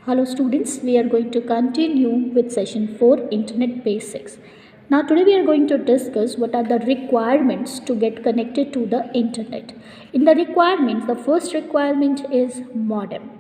Hello students, we are going to continue with session 4 Internet Basics. Now today we are going to discuss what are the requirements to get connected to the internet. In the requirements, the first requirement is modem.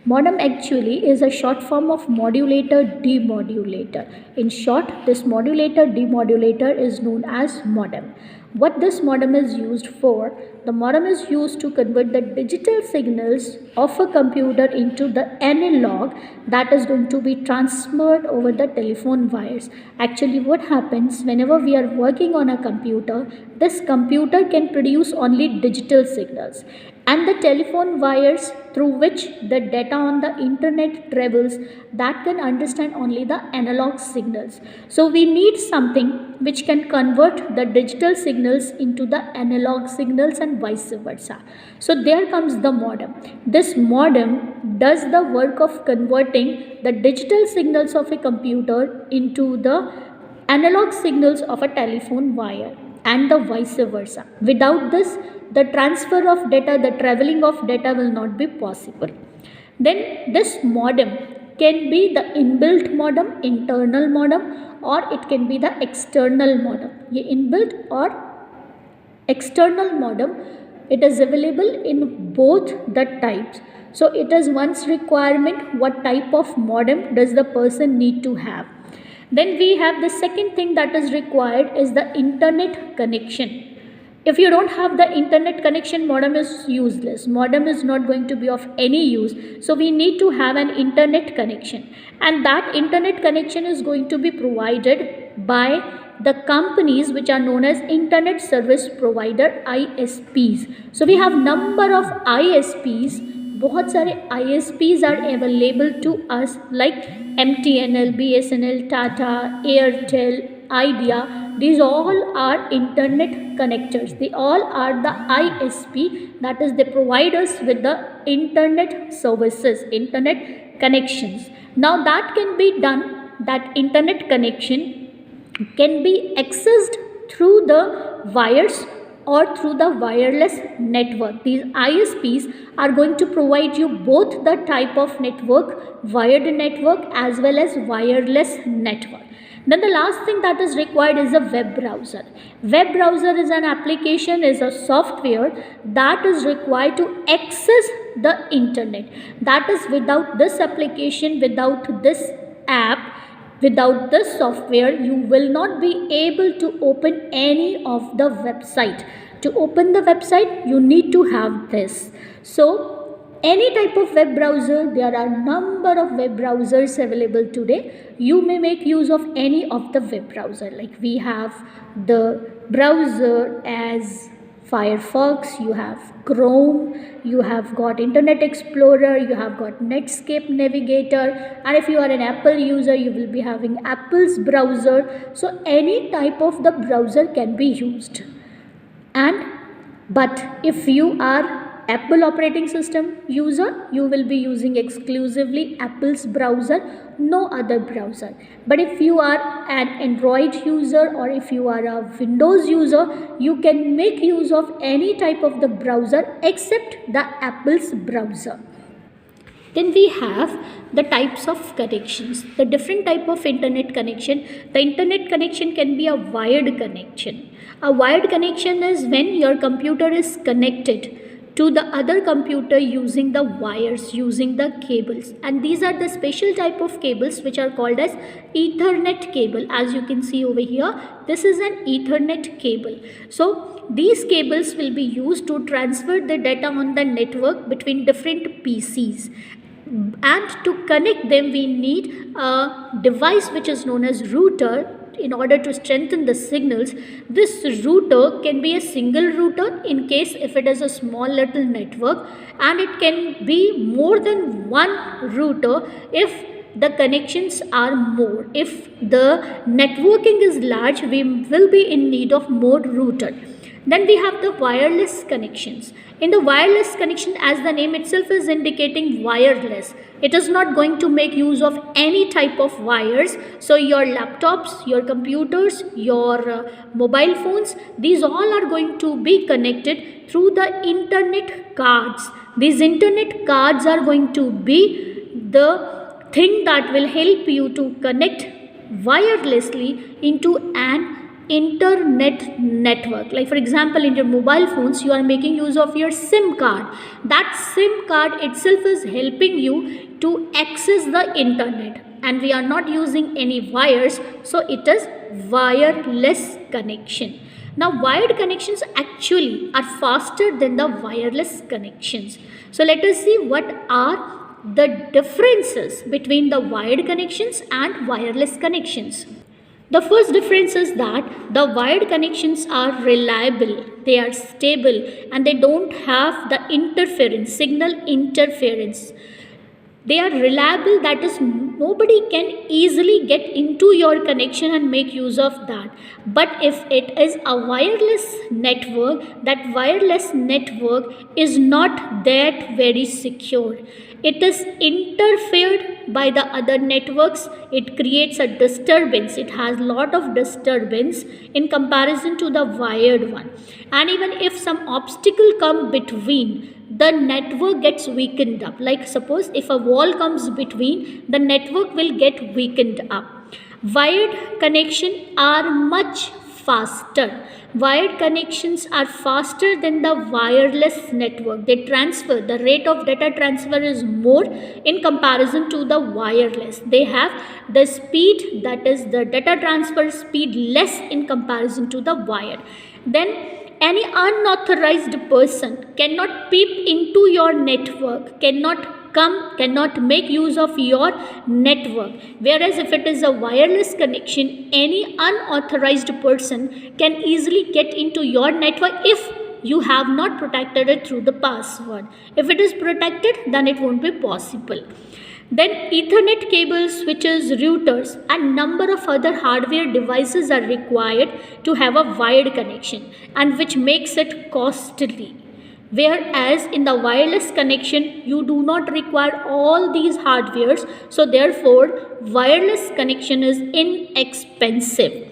Modem actually is a short form of modulator demodulator. In short, this modulator demodulator is known as modem. What this modem is used for? The modem is used to convert the digital signals of a computer into the analog that is going to be transferred over the telephone wires. Actually, what happens whenever we are working on a computer, this computer can produce only digital signals, and the telephone wires through which the data on the internet travels, that can understand only the analog signals. So we need something which can convert the digital signals into the analog signals and vice versa. So there comes the modem. This modem does the work of converting the digital signals of a computer into the analog signals of a telephone wire and the vice versa. Without this, the transfer of data, the traveling of data will not be possible. Then this modem can be the inbuilt modem, internal modem, or it can be the external modem. ये inbuilt or external modem, it is available in both the types. So it is one's requirement what type of modem does the person need to have. Then we have the second thing that is required is the internet connection. If you don't have the internet connection, modem is useless. Modem is not going to be of any use. So we need to have an internet connection, and that internet connection is going to be provided by the companies which are known as internet service provider, ISPs. So we have number of ISPs. बहुत सारे ISPs are available to us like MTNL, BSNL, Tata, Airtel, Idea. These all are internet connectors. They all are the ISP, that is they provide us with the internet services, internet connections. Now that can be done, that internet connection can be accessed through the wires or through the wireless network. These ISPs are going to provide you both the type of network, wired network as well as wireless network. Then the last thing that is required is a web browser. Web browser is an application, is a software that is required to access the internet. That is, without this application, without this app, without this software, you will not be able to open any of the website. To open the website, you need to have this. So any type of web browser, there are number of web browsers available today. You may make use of any of the web browser. Like we have the browser as Firefox, you have Chrome, you have got Internet Explorer, you have got Netscape Navigator, and if you are an Apple user, you will be having Apple's browser. So any type of the browser can be used. But if you are Apple operating system user, you will be using exclusively Apple's browser, no other browser. But if you are an Android user or if you are a Windows user, you can make use of any type of the browser except the Apple's browser. Then we have the types of connections, the different type of internet connection. The internet connection can be a wired connection. A wired connection is when your computer is connected to the other computer using the wires, using the cables, and these are the special type of cables which are called as Ethernet cable. As you can see over here, this is an Ethernet cable. So these cables will be used to transfer the data on the network between different PCs, and to connect them we need a device which is known as router. In order to strengthen the signals, this router can be a single router in case if it is a small little network, and it can be more than one router if the connections are more. If the networking is large, we will be in need of more router. Then we have the wireless connections. In the wireless connection, as the name itself is indicating, wireless, it is not going to make use of any type of wires. So your laptops, your computers, your mobile phones, these all are going to be connected through the internet cards. These internet cards are going to be the thing that will help you to connect wirelessly into an internet network. Like for example, in your mobile phones you are making use of your SIM card. That SIM card itself is helping you to access the internet, and we are not using any wires, so it is wireless connection. Now wired connections actually are faster than the wireless connections. So let us see what are the differences between the wired connections and wireless connections. The first difference is that the wired connections are reliable, they are stable, and they don't have the interference, signal interference. They are reliable, that is, nobody can easily get into your connection and make use of that. But if it is a wireless network, that wireless network is not that very secure. It is interfered by the other networks. It creates a disturbance. It has lot of disturbance in comparison to the wired one. And even if some obstacle come between, the network gets weakened up. Like suppose if a wall comes between, the network will get weakened up. Wired connection are much faster. Wired connections are faster than the wireless network. They transfer, the rate of data transfer is more in comparison to the wireless. They have the speed, that is the data transfer speed, less in comparison to the wired. Then any unauthorized person cannot peep into your network, cannot make use of your network. Whereas if it is a wireless connection, any unauthorized person can easily get into your network if you have not protected it through the password. If it is protected, then it won't be possible. Then Ethernet cables, switches, routers, and number of other hardware devices are required to have a wired connection, and which makes it costly. Whereas in the wireless connection, you do not require all these hardwares, so therefore wireless connection is inexpensive.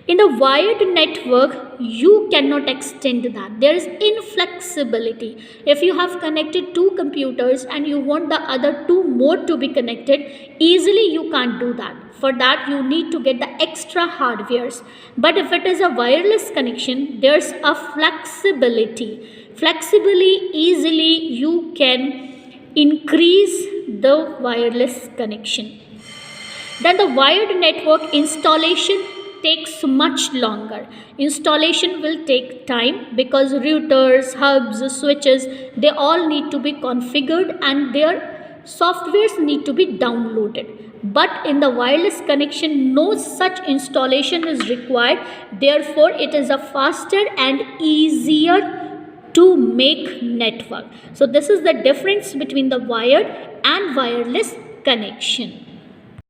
In the wired network, you cannot extend that. There is inflexibility. If you have connected two computers and you want the other two more to be connected, easily you can't do that. For that, you need to get the extra hardwares. But if it is a wireless connection, there's a flexibility. Flexibly, easily, you can increase the wireless connection. Then the wired network installation takes much longer. Installation will take time because routers, hubs, switches, they all need to be configured and their softwares need to be downloaded. But in the wireless connection, no such installation is required. Therefore, it is a faster and easier to make network. So this is the difference between the wired and wireless connection.